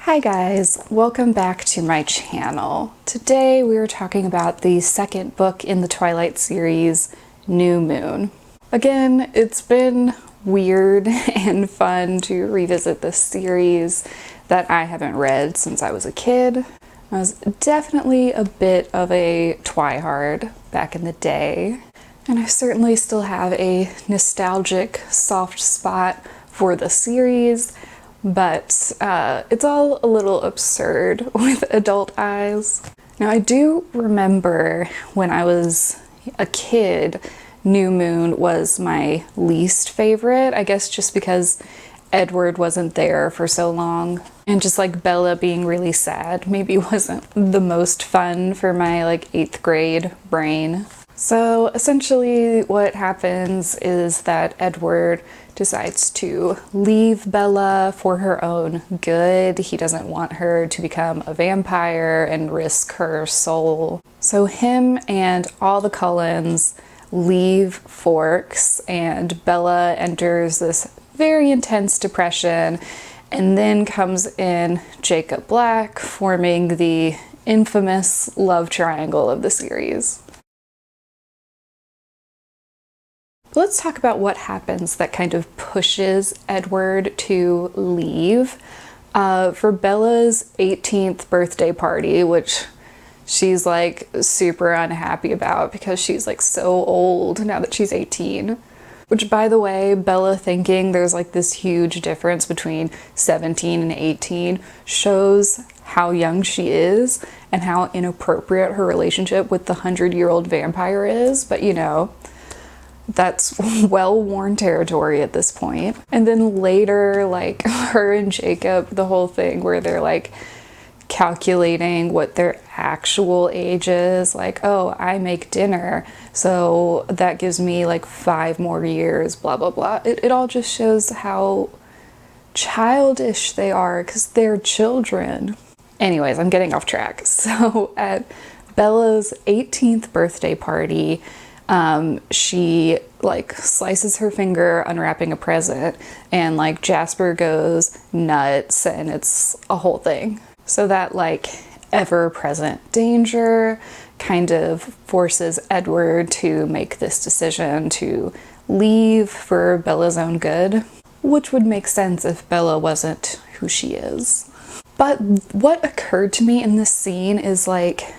Hi guys, welcome back to my channel. Today we are talking about the second book in the Twilight series, New Moon. Again, it's been weird and fun to revisit this series that I haven't read since I was a kid. I was definitely a bit of a twihard back in the day, and I certainly still have a nostalgic soft spot for the series. But it's all a little absurd with adult eyes. Now, I do remember when I was a kid, New Moon was my least favorite, I guess just because Edward wasn't there for so long. And just like Bella being really sad maybe wasn't the most fun for my like 8th grade brain. So essentially what happens is that Edward decides to leave Bella for her own good. He doesn't want her to become a vampire and risk her soul. So him and all the Cullens leave Forks, and Bella enters this very intense depression, and then comes in Jacob Black, forming the infamous love triangle of the series. Let's talk about what happens that kind of pushes Edward to leave. For Bella's 18th birthday party, which she's like super unhappy about because she's like so old now that she's 18. Which, by the way, Bella thinking there's like this huge difference between 17 and 18 shows how young she is and how inappropriate her relationship with the 100-year-old vampire is. But you know, that's well-worn territory at this point. And then later, like, her and Jacob, the whole thing where they're like calculating what their actual age is, like, oh, I make dinner, so that gives me like 5 more years, blah blah blah. It all just shows how childish they are because they're children. Anyways, I'm getting off track. So at Bella's 18th birthday party, she like slices her finger unwrapping a present, and like Jasper goes nuts, and it's a whole thing. So that like ever-present danger kind of forces Edward to make this decision to leave for Bella's own good, which would make sense if Bella wasn't who she is. But what occurred to me in this scene is like,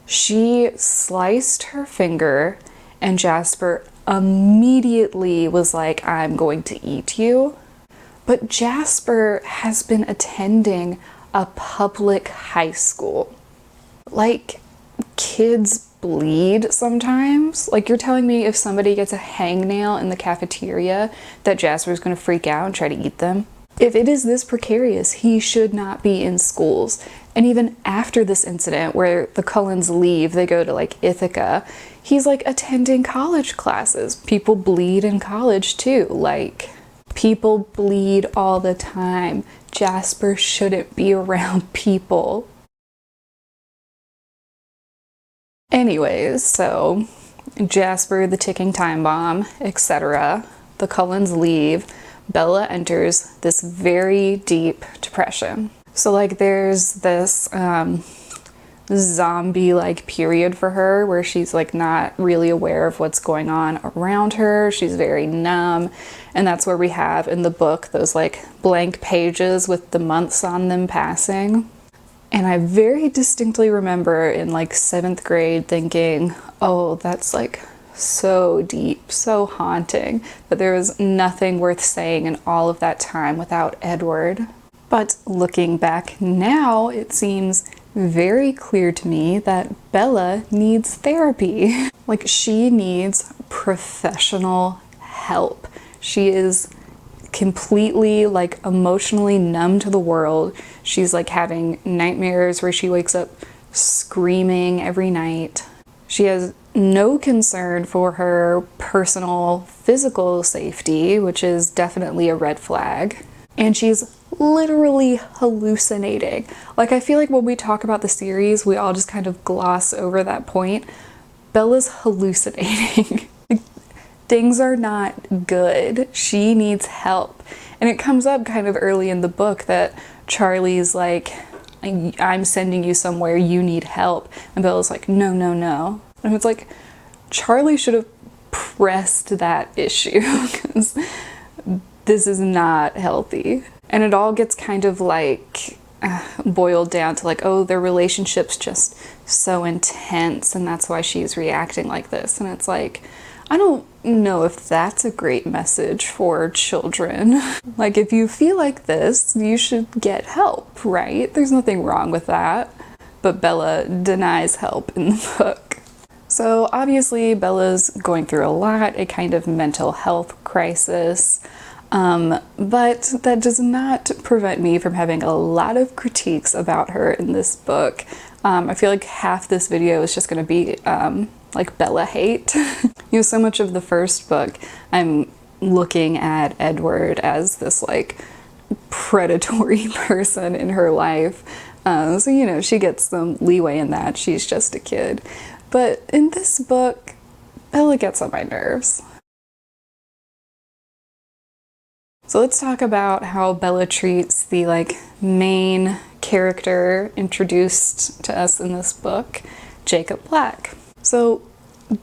she sliced her finger and Jasper immediately was like, I'm going to eat you. But Jasper has been attending a public high school. Like, kids bleed sometimes. Like, you're telling me if somebody gets a hangnail in the cafeteria that Jasper's gonna freak out and try to eat them? If it is this precarious, he should not be in schools. And even after this incident where the Cullens leave, they go to like Ithaca, he's like attending college classes. People bleed in college too. Like, people bleed all the time. Jasper shouldn't be around people. Anyways, so Jasper, the ticking time bomb, etc. The Cullens leave. Bella enters this very deep depression. So like there's this zombie-like period for her where she's like not really aware of what's going on around her. She's very numb, and that's where we have in the book those like blank pages with the months on them passing. And I very distinctly remember in like 7th grade thinking, oh, that's like so deep, so haunting, but there was nothing worth saying in all of that time without Edward. But looking back now, it seems very clear to me that Bella needs therapy. Like, she needs professional help. She is completely like emotionally numb to the world. She's like having nightmares where she wakes up screaming every night. She has no concern for her personal physical safety, which is definitely a red flag. And she's literally hallucinating. Like, I feel like when we talk about the series, we all just kind of gloss over that point. Bella's hallucinating. Things are not good. She needs help. And it comes up kind of early in the book that Charlie's like, I'm sending you somewhere, you need help. And Bella's like, no, no, no. And it's like, Charlie should have pressed that issue because this is not healthy. And it all gets kind of like boiled down to like, oh, their relationship's just so intense and that's why she's reacting like this. And it's like, I don't know if that's a great message for children. Like, if you feel like this, you should get help, right? There's nothing wrong with that. But Bella denies help in the book. So obviously Bella's going through a lot, a kind of mental health crisis. But that does not prevent me from having a lot of critiques about her in this book. I feel like half this video is just going to be like Bella hate. So much of the first book, I'm looking at Edward as this like predatory person in her life. So she gets some leeway in that. She's just a kid. But in this book, Bella gets on my nerves. So let's talk about how Bella treats the like main character introduced to us in this book, Jacob Black. So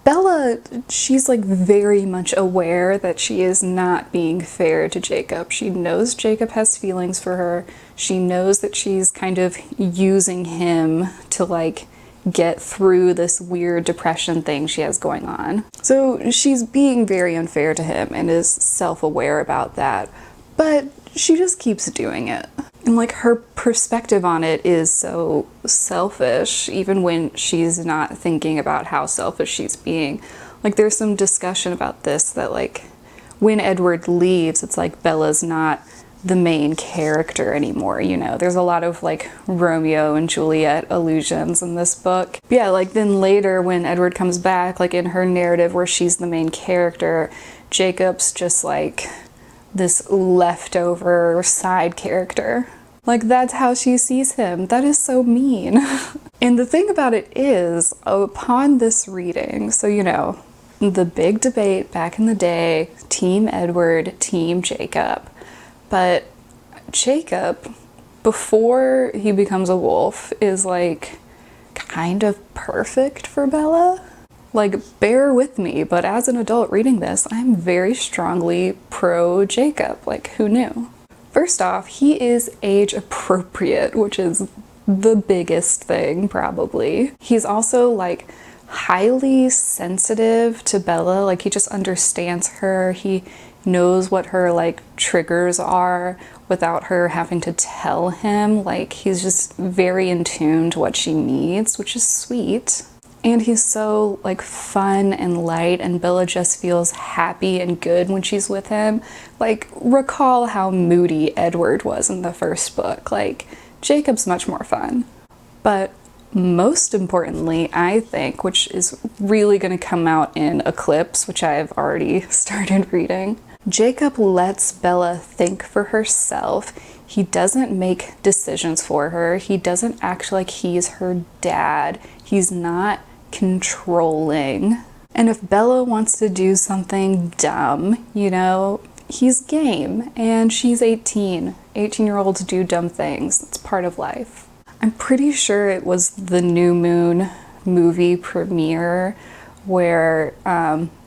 Bella, she's like very much aware that she is not being fair to Jacob. She knows Jacob has feelings for her. She knows that she's kind of using him to like get through this weird depression thing she has going on. So she's being very unfair to him and is self-aware about that, but she just keeps doing it. And like her perspective on it is so selfish, even when she's not thinking about how selfish she's being. Like there's some discussion about this, that like when Edward leaves, it's like Bella's not the main character anymore, There's a lot of like Romeo and Juliet allusions in this book. But yeah, like then later when Edward comes back, like in her narrative where she's the main character, Jacob's just like this leftover side character. Like that's how she sees him. That is so mean. And the thing about it is, upon this reading, so the big debate back in the day, Team Edward, Team Jacob. But Jacob, before he becomes a wolf, is like kind of perfect for Bella. Like, bear with me, but as an adult reading this, I'm very strongly pro Jacob. Like, who knew? First off, he is age appropriate, which is the biggest thing, probably. He's also like highly sensitive to Bella. Like, he just understands her. He knows what her like triggers are without her having to tell him. Like, he's just very in tune to what she needs, which is sweet. And he's so like fun and light, and Bella just feels happy and good when she's with him. Like, recall how moody Edward was in the first book. Like, Jacob's much more fun. But most importantly, I think, which is really going to come out in Eclipse, which I've already started reading, Jacob lets Bella think for herself. He doesn't make decisions for her. He doesn't act like he's her dad. He's not controlling. And if Bella wants to do something dumb, he's game. And she's 18. 18-year-olds do dumb things. It's part of life. I'm pretty sure it was the New Moon movie premiere where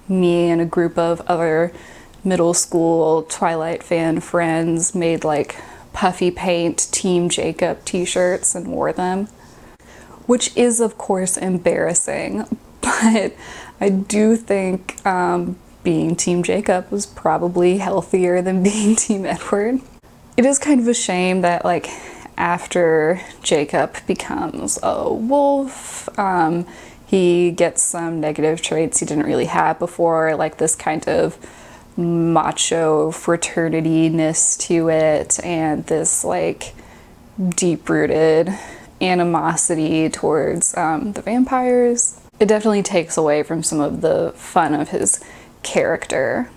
me and a group of other middle school Twilight fan friends made like puffy paint Team Jacob t-shirts and wore them, which is of course embarrassing, but I do think being Team Jacob was probably healthier than being Team Edward. It is kind of a shame that like after Jacob becomes a wolf, he gets some negative traits he didn't really have before, like this kind of macho fraternity-ness to it, and this like deep-rooted animosity towards the vampires. It definitely takes away from some of the fun of his character.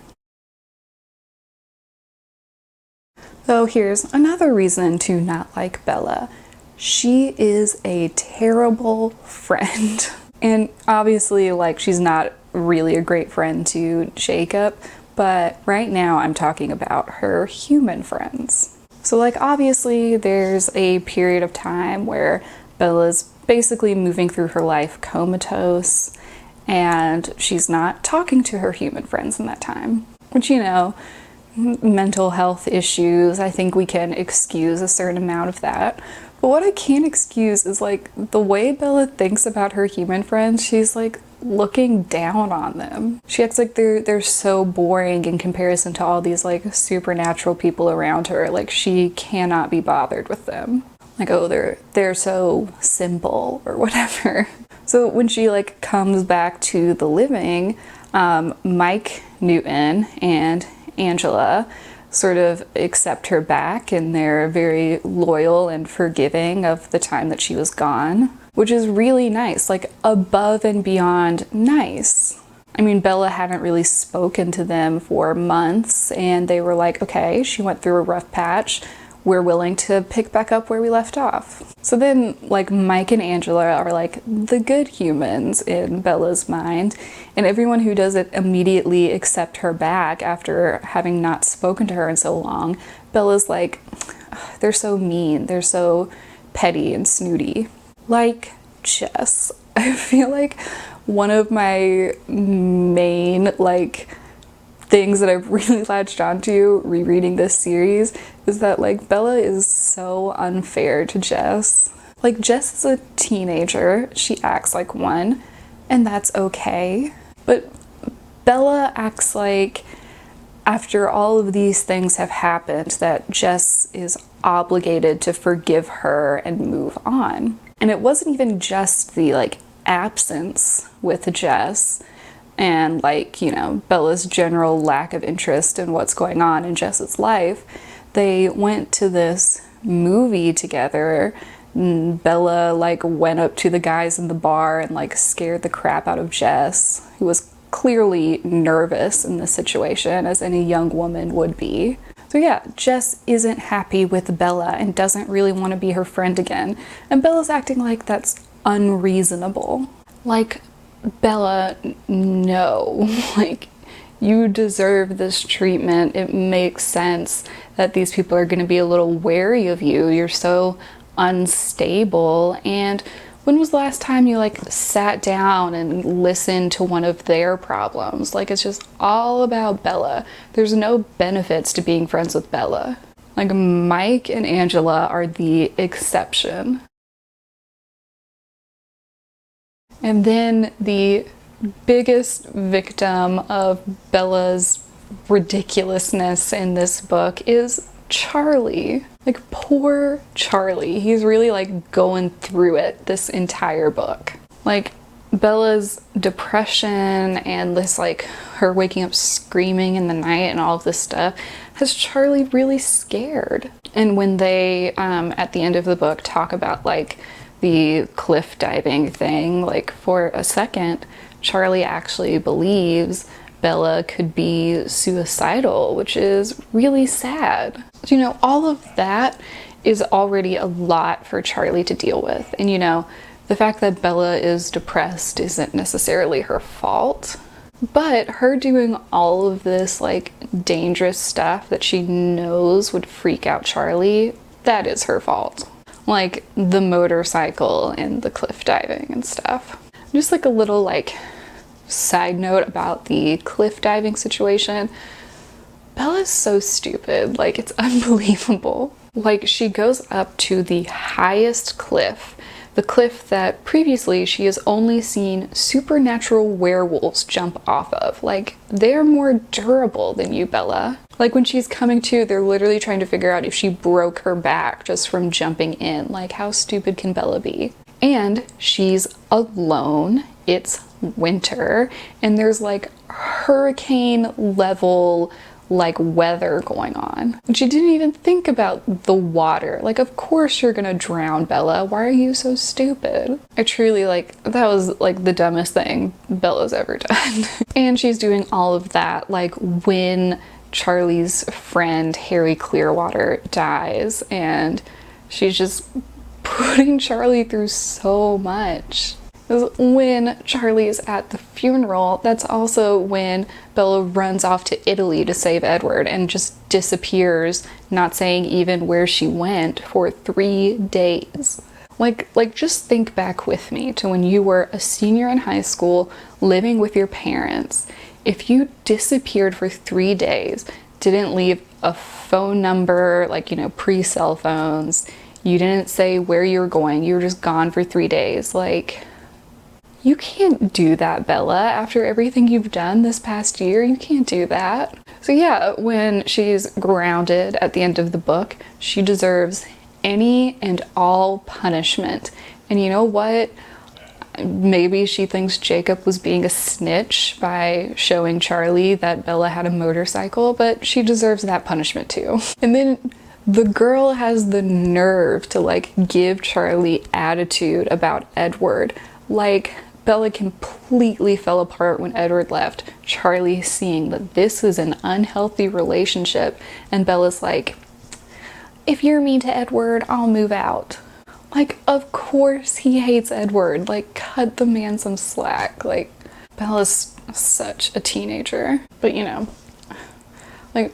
Though here's another reason to not like Bella. She is a terrible friend. And obviously, like, she's not really a great friend to Jacob, but right now I'm talking about her human friends. So like obviously there's a period of time where Bella's basically moving through her life comatose, and she's not talking to her human friends in that time. Which, you know, mental health issues, I think we can excuse a certain amount of that. But what I can't excuse is like the way Bella thinks about her human friends. She's like looking down on them. She acts like they're so boring in comparison to all these like supernatural people around her. Like she cannot be bothered with them. Like, oh, they're so simple or whatever. So when she like comes back to the living, Mike Newton and Angela sort of accept her back, and they're very loyal and forgiving of the time that she was gone, which is really nice, like above and beyond nice. I mean, Bella hadn't really spoken to them for months, and they were like, okay, she went through a rough patch. We're willing to pick back up where we left off. So then, like, Mike and Angela are like the good humans in Bella's mind, and everyone who doesn't immediately accept her back after having not spoken to her in so long, Bella's like, they're so mean, they're so petty and snooty. Like Jess. I feel like one of my main, like, things that I've really latched onto rereading this series is that like Bella is so unfair to Jess. Like Jess is a teenager, she acts like one, and that's okay. But Bella acts like after all of these things have happened that Jess is obligated to forgive her and move on. And it wasn't even just the like absence with Jess and like, you know, Bella's general lack of interest in what's going on in Jess's life. They went to this movie together. Bella like went up to the guys in the bar and like scared the crap out of Jess, who was clearly nervous in this situation, as any young woman would be. So yeah, Jess isn't happy with Bella and doesn't really want to be her friend again. And Bella's acting like that's unreasonable. Like, Bella, no, like, you deserve this treatment. It makes sense that these people are going to be a little wary of you. You're so unstable. And when was the last time you like sat down and listened to one of their problems? Like, it's just all about Bella. There's no benefits to being friends with Bella. Like, Mike and Angela are the exception. And then the biggest victim of Bella's ridiculousness in this book is Charlie. Like, poor Charlie. He's really like going through it this entire book. Like, Bella's depression and this like her waking up screaming in the night and all of this stuff has Charlie really scared. And when they at the end of the book talk about like the cliff diving thing, like for a second Charlie actually believes Bella could be suicidal, which is really sad. You know, all of that is already a lot for Charlie to deal with. And you know, the fact that Bella is depressed isn't necessarily her fault, but her doing all of this like dangerous stuff that she knows would freak out Charlie, that is her fault. Like the motorcycle and the cliff diving and stuff. Just like a little like side note about the cliff diving situation. Bella's so stupid, like it's unbelievable. Like, she goes up to the highest cliff, the cliff that previously she has only seen supernatural werewolves jump off of. Like, they're more durable than you, Bella. Like, when she's coming to, they're literally trying to figure out if she broke her back just from jumping in. Like, how stupid can Bella be? And she's alone. It's winter, and there's like hurricane level like weather going on. And she didn't even think about the water. Like, of course you're gonna drown, Bella. Why are you so stupid? I truly like, that was like the dumbest thing Bella's ever done. And she's doing all of that like when Charlie's friend Harry Clearwater dies, and she's just putting Charlie through so much. Because when Charlie is at the funeral, that's also when Bella runs off to Italy to save Edward and just disappears, not saying even where she went for 3 days. Like just think back with me to when you were a senior in high school living with your parents. If you disappeared for 3 days, didn't leave a phone number, like, you know, pre-cell phones, you didn't say where you were going, you were just gone for 3 days, like, you can't do that, Bella. After everything you've done this past year, you can't do that. So yeah, when she's grounded at the end of the book, she deserves any and all punishment. And you know what? Maybe she thinks Jacob was being a snitch by showing Charlie that Bella had a motorcycle, but she deserves that punishment too. And then the girl has the nerve to like give Charlie attitude about Edward. Like, Bella completely fell apart when Edward left. Charlie seeing that this is an unhealthy relationship, and Bella's like, if you're mean to Edward, I'll move out. Like, of course he hates Edward. Like, cut the man some slack. Like, Bella's such a teenager. But, you know, like,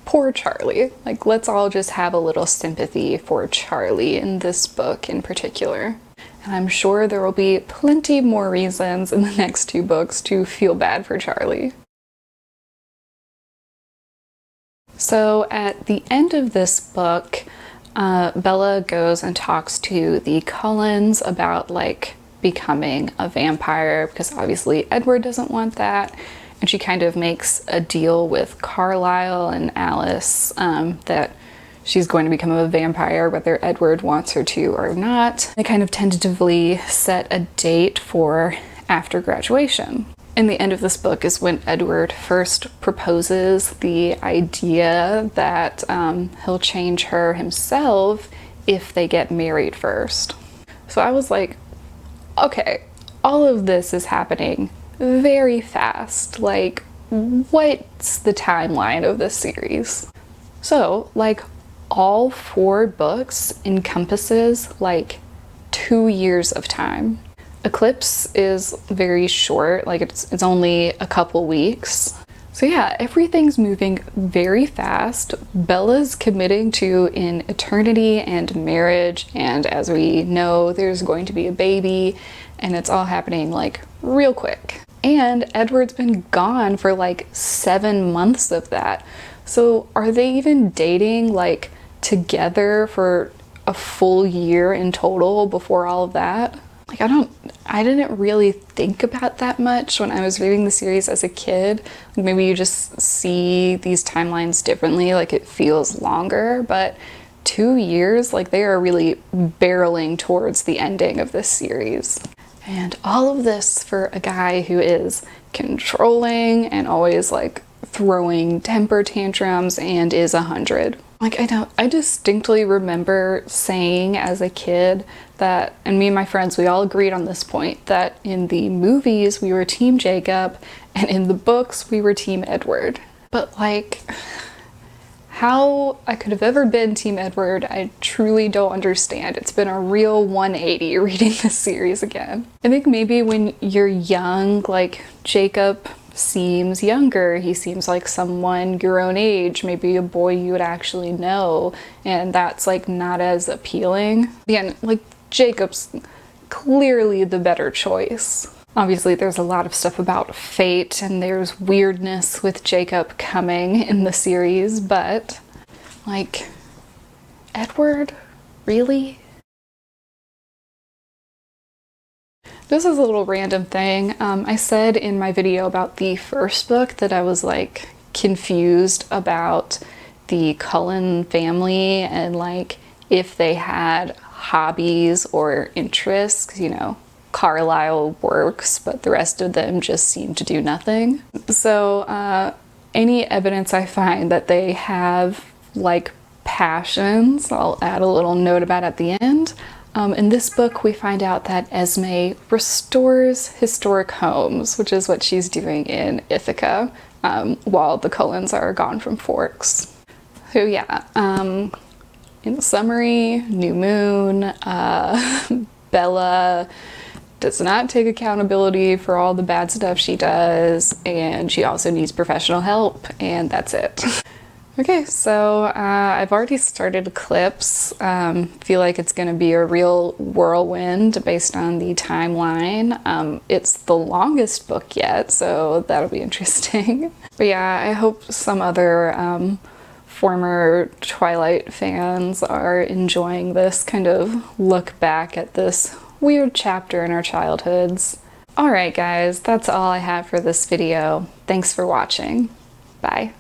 poor Charlie. Like, let's all just have a little sympathy for Charlie in this book in particular. And I'm sure there will be plenty more reasons in the next 2 books to feel bad for Charlie. So at the end of this book, Bella goes and talks to the Cullens about like becoming a vampire, because obviously Edward doesn't want that. And she kind of makes a deal with Carlisle and Alice that she's going to become a vampire whether Edward wants her to or not. They kind of tentatively set a date for after graduation. In the end of this book is when Edward first proposes the idea that he'll change her himself if they get married first. So I was like, okay, all of this is happening very fast. Like, what's the timeline of this series? So, like, all 4 books encompasses like 2 years of time. Eclipse is very short, like it's only a couple weeks. So yeah, everything's moving very fast. Bella's committing to an eternity and marriage, and as we know, there's going to be a baby, and it's all happening like real quick. And Edward's been gone for like 7 months of that. So are they even dating like together for a full year in total before all of that? Like, I didn't really think about that much when I was reading the series as a kid. Like, maybe you just see these timelines differently, like it feels longer, but 2 years, like they are really barreling towards the ending of this series. And all of this for a guy who is controlling and always like throwing temper tantrums and is 100. Like, I distinctly remember saying as a kid that, and me and my friends, we all agreed on this point, that in the movies we were Team Jacob and in the books we were Team Edward. But like, how I could have ever been Team Edward, I truly don't understand. It's been a real 180 reading this series again. I think maybe when you're young, like Jacob seems younger, he seems like someone your own age, maybe a boy you would actually know, and that's like not as appealing. Again, like Jacob's clearly the better choice. Obviously there's a lot of stuff about fate and there's weirdness with Jacob coming in the series, but like, Edward, really? This is a little random thing. I said in my video about the first book that I was like confused about the Cullen family and like if they had hobbies or interests, 'cause, you know, Carlisle works, but the rest of them just seem to do nothing. So any evidence I find that they have like passions, I'll add a little note about at the end. In this book, we find out that Esme restores historic homes, which is what she's doing in Ithaca, while the Cullens are gone from Forks. So yeah, in summary, new moon, Bella does not take accountability for all the bad stuff she does, and she also needs professional help, and that's it. Okay, so I've already started clips. Feel like it's going to be a real whirlwind based on the timeline. It's the longest book yet, so that'll be interesting. But yeah, I hope some other former Twilight fans are enjoying this kind of look back at this weird chapter in our childhoods. Alright guys, that's all I have for this video. Thanks for watching. Bye.